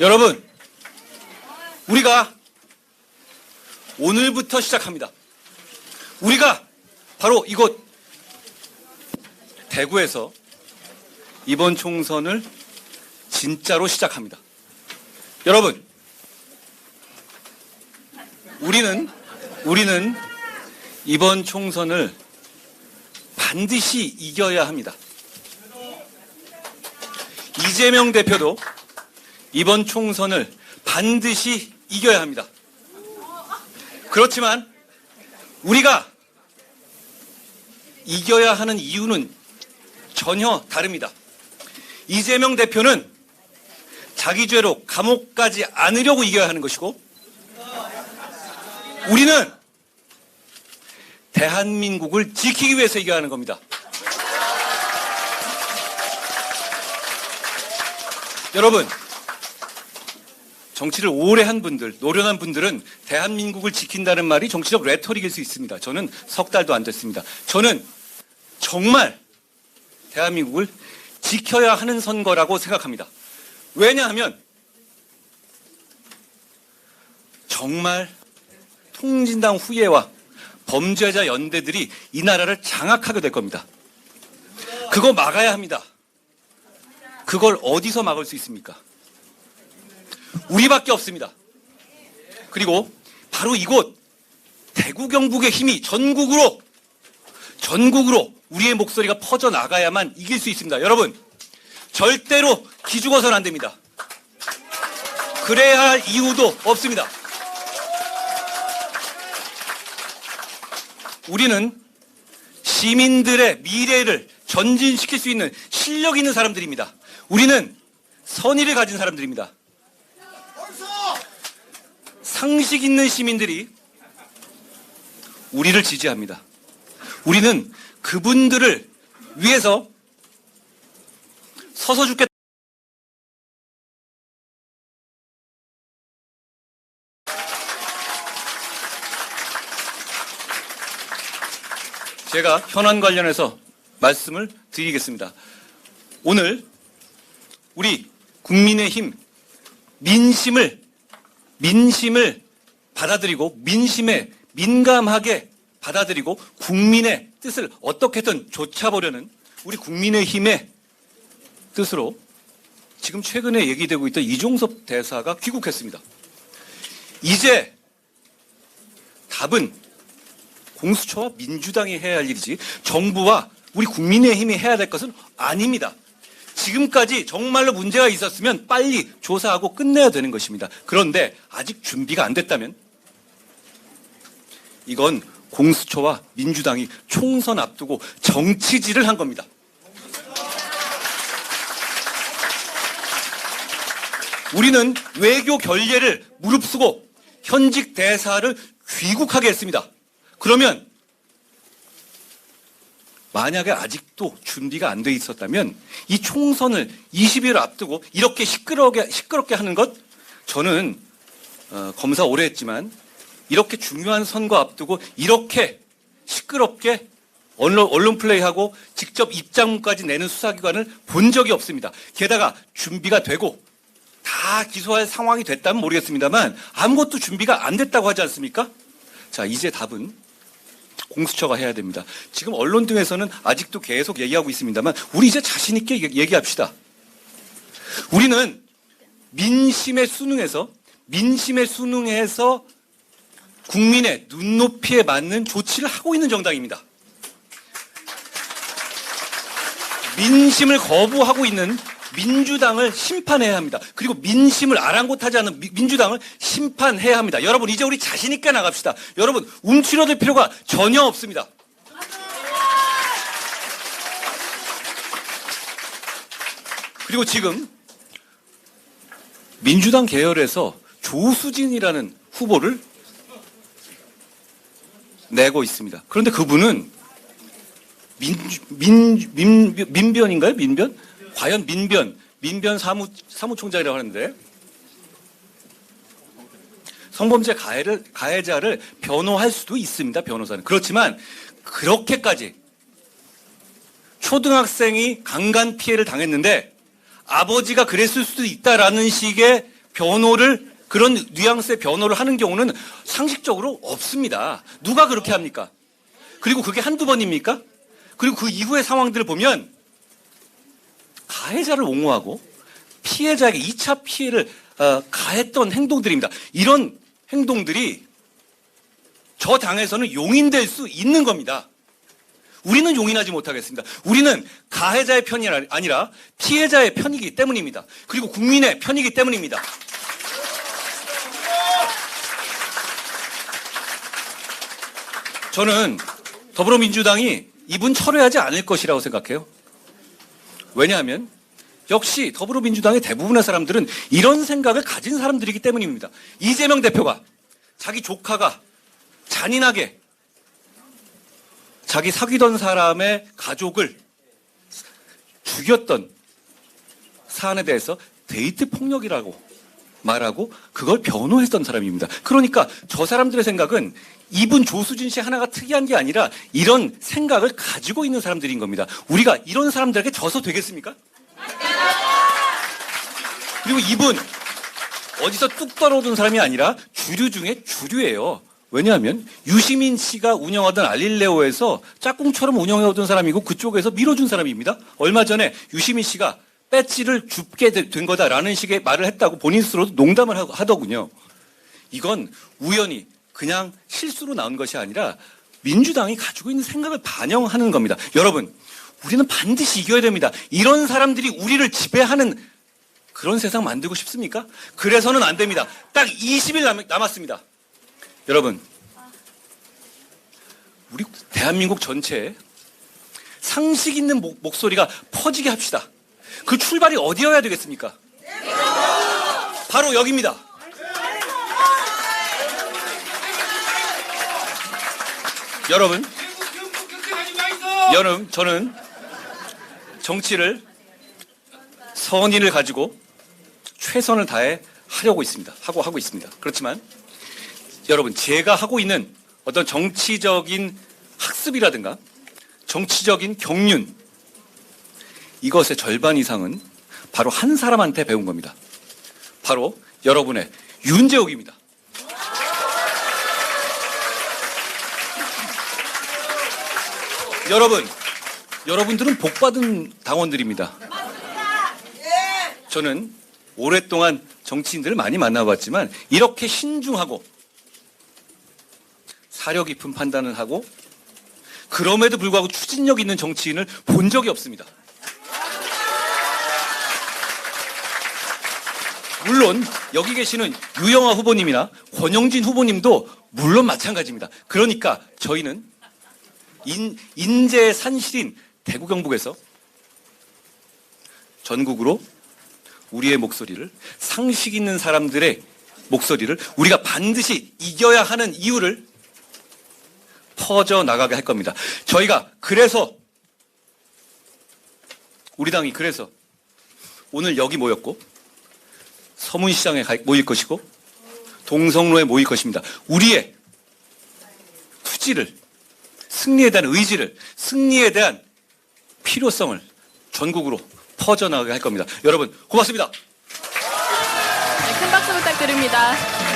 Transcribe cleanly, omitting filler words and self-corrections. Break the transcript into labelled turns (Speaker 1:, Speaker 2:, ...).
Speaker 1: 여러분, 우리가 오늘부터 시작합니다. 우리가 바로 이곳 대구에서 이번 총선을 진짜로 시작합니다. 여러분, 우리는 이번 총선을 반드시 이겨야 합니다. 이재명 대표도 이번 총선을 반드시 이겨야 합니다. 그렇지만 우리가 이겨야 하는 이유는 전혀 다릅니다. 이재명 대표는 자기 죄로 감옥 가지 않으려고 이겨야 하는 것이고, 우리는 대한민국을 지키기 위해서 이겨야 하는 겁니다. 여러분, 정치를 오래 한 분들, 노련한 분들은 대한민국을 지킨다는 말이 정치적 레토릭일 수 있습니다. 저는 석 달도 안 됐습니다. 저는 정말 대한민국을 지켜야 하는 선거라고 생각합니다. 왜냐하면 정말 통진당 후예와 범죄자 연대들이 이 나라를 장악하게 될 겁니다. 그거 막아야 합니다. 그걸 어디서 막을 수 있습니까? 우리밖에 없습니다. 그리고 바로 이곳 대구 경북의 힘이 전국으로 우리의 목소리가 퍼져나가야만 이길 수 있습니다. 여러분, 절대로 기죽어서는 안 됩니다. 그래야 할 이유도 없습니다. 우리는 시민들의 미래를 전진시킬 수 있는 실력 있는 사람들입니다. 우리는 선의를 가진 사람들입니다. 상식 있는 시민들이 우리를 지지합니다. 우리는 그분들을 위해서 서서 죽겠다. 제가 현안 관련해서 말씀을 드리겠습니다. 오늘 우리 국민의힘 민심을 받아들이고 민심에 민감하게 받아들이고 국민의 뜻을 어떻게든 좇아보려는 우리 국민의힘의 뜻으로 지금 최근에 얘기되고 있던 이종섭 대사가 귀국했습니다. 이제 답은 공수처와 민주당이 해야 할 일이지 정부와 우리 국민의힘이 해야 될 것은 아닙니다. 지금까지 정말로 문제가 있었으면 빨리 조사하고 끝내야 되는 것입니다. 그런데 아직 준비가 안 됐다면 이건 공수처와 민주당이 총선 앞두고 정치질을 한 겁니다. 우리는 외교 결례를 무릅쓰고 현직 대사를 귀국하게 했습니다. 그러면 만약에 아직도 준비가 안 돼 있었다면 이 총선을 20일 앞두고 이렇게 시끄럽게 하는 것, 저는 검사 오래 했지만 이렇게 중요한 선거 앞두고 이렇게 시끄럽게 언론 플레이하고 직접 입장문까지 내는 수사기관을 본 적이 없습니다. 게다가 준비가 되고 다 기소할 상황이 됐다면 모르겠습니다만 아무것도 준비가 안 됐다고 하지 않습니까? 자, 이제 답은 공수처가 해야 됩니다. 지금 언론 등에서는 아직도 계속 얘기하고 있습니다만 우리 이제 자신 있게 얘기합시다. 우리는 민심에 순응해서 국민의 눈높이에 맞는 조치를 하고 있는 정당입니다. 민심을 거부하고 있는 민주당을 심판해야 합니다. 그리고 민심을 아랑곳하지 않는 민주당을 심판해야 합니다. 여러분, 이제 우리 자신 있게 나갑시다. 여러분, 움츠러들 필요가 전혀 없습니다. 그리고 지금 민주당 계열에서 조수진이라는 후보를 내고 있습니다. 그런데 그분은 민변인가요? 민변? 과연 민변 사무총장이라고 하는데 성범죄 가해자를 변호할 수도 있습니다. 변호사는. 그렇지만 그렇게까지 초등학생이 강간 피해를 당했는데 아버지가 그랬을 수도 있다라는 식의 그런 뉘앙스의 변호를 하는 경우는 상식적으로 없습니다. 누가 그렇게 합니까? 그리고 그게 한두 번입니까? 그리고 그 이후의 상황들을 보면 가해자를 옹호하고 피해자에게 2차 피해를 가했던 행동들입니다. 이런 행동들이 저 당에서는 용인될 수 있는 겁니다. 우리는 용인하지 못하겠습니다. 우리는 가해자의 편이 아니라 피해자의 편이기 때문입니다. 그리고 국민의 편이기 때문입니다. 저는 더불어민주당이 이분 철회하지 않을 것이라고 생각해요. 왜냐하면 역시 더불어민주당의 대부분의 사람들은 이런 생각을 가진 사람들이기 때문입니다. 이재명 대표가 자기 조카가 잔인하게 자기 사귀던 사람의 가족을 죽였던 사안에 대해서 데이트 폭력이라고 말하고 그걸 변호했던 사람입니다. 그러니까 저 사람들의 생각은 이분 조수진 씨 하나가 특이한 게 아니라 이런 생각을 가지고 있는 사람들인 겁니다. 우리가 이런 사람들에게 져서 되겠습니까? 그리고 이분 어디서 뚝 떨어진 사람이 아니라 주류 중에 주류예요. 왜냐하면 유시민 씨가 운영하던 알릴레오에서 짝꿍처럼 운영해오던 사람이고 그쪽에서 밀어준 사람입니다. 얼마 전에 유시민 씨가 배지를 줍게 된 거다라는 식의 말을 했다고 본인 스스로도 농담을 하더군요. 이건 우연히 그냥 실수로 나온 것이 아니라 민주당이 가지고 있는 생각을 반영하는 겁니다. 여러분, 우리는 반드시 이겨야 됩니다. 이런 사람들이 우리를 지배하는 그런 세상 만들고 싶습니까? 그래서는 안 됩니다. 딱 20일 남았습니다. 여러분, 우리 대한민국 전체에 상식 있는 목소리가 퍼지게 합시다. 그 출발이 어디여야 되겠습니까? 바로 여기입니다. 여러분, 저는 정치를 선의를 가지고 최선을 다해 하고 있습니다. 그렇지만 여러분, 제가 하고 있는 어떤 정치적인 학습이라든가 정치적인 경륜, 이것의 절반 이상은 바로 한 사람한테 배운 겁니다. 바로 여러분의 윤재옥입니다. 여러분들은 복받은 당원들입니다. 저는 오랫동안 정치인들을 많이 만나봤지만 이렇게 신중하고 사려 깊은 판단을 하고 그럼에도 불구하고 추진력 있는 정치인을 본 적이 없습니다. 물론 여기 계시는 유영아 후보님이나 권영진 후보님도 물론 마찬가지입니다. 그러니까 저희는 인재의 산실인 대구 경북에서 전국으로 우리의 목소리를, 상식 있는 사람들의 목소리를 우리가 반드시 이겨야 하는 이유를 퍼져나가게 할 겁니다. 저희가 그래서, 우리 당이 그래서 오늘 여기 모였고 서문시장에 모일 것이고 동성로에 모일 것입니다. 우리의 투지를, 승리에 대한 의지를, 승리에 대한 필요성을 전국으로 퍼져나가게 할 겁니다. 여러분 고맙습니다.
Speaker 2: 네, 큰 박수 부탁드립니다.